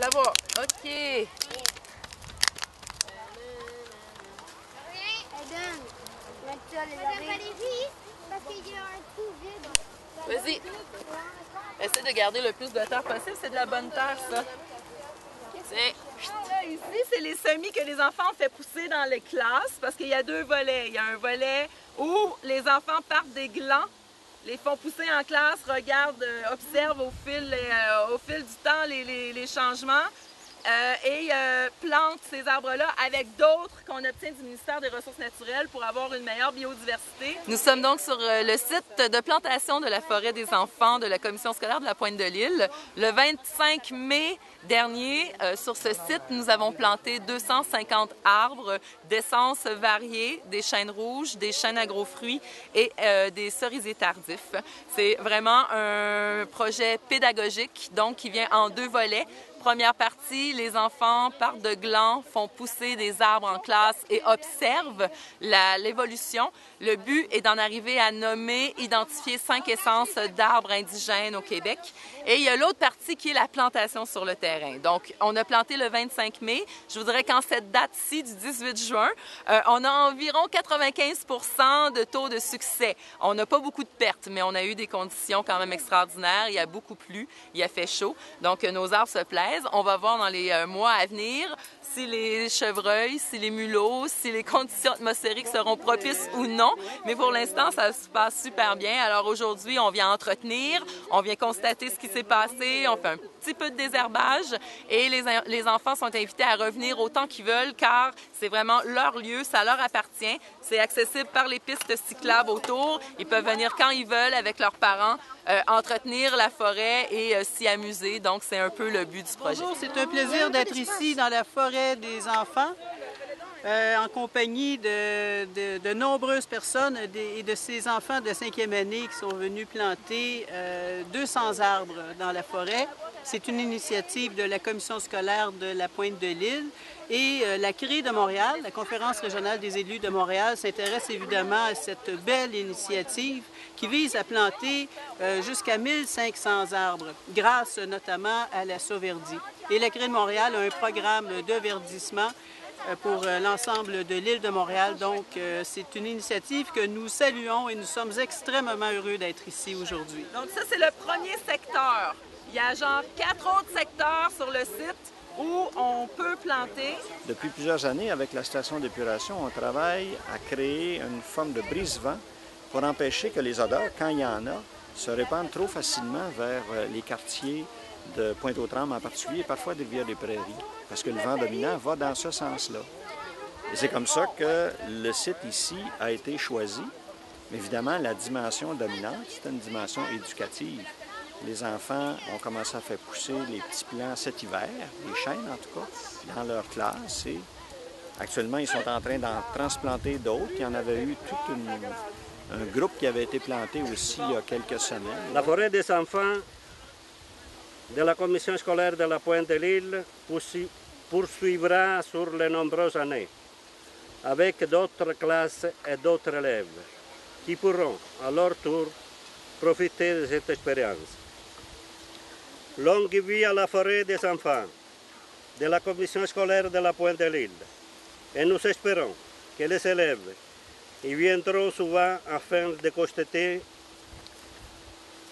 l'avoir. OK. Eden, tu vas les laver. Parce qu'il y a un trou vide. Vas-y. Essaie de garder le plus de terre possible. C'est de la bonne terre, ça. Là, ici, c'est les semis que les enfants ont fait pousser dans les classes parce qu'il y a deux volets. Il y a un volet où les enfants partent des glands, les font pousser en classe, regardent, observent au fil du temps les changements et plantent ces arbres-là avec d'autres qu'on obtient du ministère des Ressources naturelles pour avoir une meilleure biodiversité. Nous sommes donc sur le site de plantation de la forêt des enfants de la commission scolaire de la Pointe-de-l'Île. Le 25 mai dernier, sur ce site, nous avons planté 250 arbres d'essences variées, des chênes rouges, des chênes à gros fruits et des cerisiers tardifs. C'est vraiment un projet pédagogique, donc qui vient en deux volets. Première partie, les enfants partent de glands, font pousser des arbres en classe et observent l'évolution. Le but est d'en arriver à nommer, identifier 5 essences d'arbres indigènes au Québec. Et il y a l'autre partie qui est la plantation sur le terrain. Donc, on a planté le 25 mai. Je voudrais qu'en cette date-ci, du 18 juin, on a environ 95% de taux de succès. On n'a pas beaucoup de pertes, mais on a eu des conditions quand même extraordinaires. Il y a beaucoup plu, il a fait chaud. Donc, nos arbres se plaisent. On va voir dans les mois à venir si les chevreuils, si les mulots, si les conditions atmosphériques seront propices ou non. Mais pour l'instant, ça se passe super bien. Alors aujourd'hui, on vient entretenir, on vient constater ce qui s'est passé, on fait un petit peu de désherbage et les enfants sont invités à revenir autant qu'ils veulent car c'est vraiment leur lieu, ça leur appartient. C'est accessible par les pistes cyclables autour. Ils peuvent venir quand ils veulent avec leurs parents, entretenir la forêt et s'y amuser. Donc, c'est un peu le but du projet. Bonjour, c'est un plaisir d'être ici dans la forêt des enfants en compagnie de nombreuses personnes et de ces enfants de 5e année qui sont venus planter 200 arbres dans la forêt. C'est une initiative de la commission scolaire de la Pointe-de-l'Île et la CRE de Montréal, la Conférence régionale des élus de Montréal, s'intéresse évidemment à cette belle initiative qui vise à planter jusqu'à 1500 arbres, grâce notamment à la Sauverdie. Et la CRE de Montréal a un programme de verdissement pour l'ensemble de l'île de Montréal. Donc, c'est une initiative que nous saluons et nous sommes extrêmement heureux d'être ici aujourd'hui. Donc ça, c'est le premier secteur. Il y a genre 4 autres secteurs sur le site où on peut planter. Depuis plusieurs années, avec la station d'épuration, on travaille à créer une forme de brise-vent pour empêcher que les odeurs, quand il y en a, se répandent trop facilement vers les quartiers de Pointe-aux-Trembles en particulier et parfois des Rivières-des-Prairies, parce que le vent dominant va dans ce sens-là. Et c'est comme ça que le site ici a été choisi. Mais évidemment, la dimension dominante, c'est une dimension éducative. Les enfants ont commencé à faire pousser les petits plants cet hiver, les chênes en tout cas, dans leur classe. Et actuellement, ils sont en train d'en transplanter d'autres. Il y en avait eu tout un groupe qui avait été planté aussi il y a quelques semaines. La forêt des enfants de la commission scolaire de la Pointe-de-l'Île poursuivra sur les nombreuses années, avec d'autres classes et d'autres élèves qui pourront à leur tour profiter de cette expérience. Longue vie à la forêt des enfants de la commission scolaire de la Pointe-de-l'Île. Et nous espérons que les élèves y viendront souvent afin de constater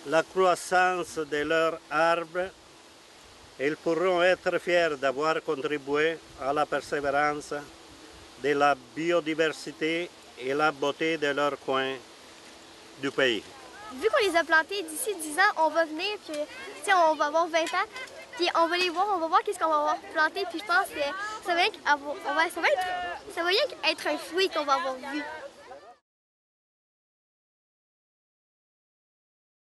la croissance de leurs arbres. Ils pourront être fiers d'avoir contribué à la persévérance de la biodiversité et la beauté de leur coin du pays. Vu qu'on les a plantés d'ici 10 ans, on va venir, puis on va avoir 20 ans, puis on va les voir, on va voir qu'est-ce qu'on va avoir planté, puis je pense que ça va rien être un fruit qu'on va avoir vu.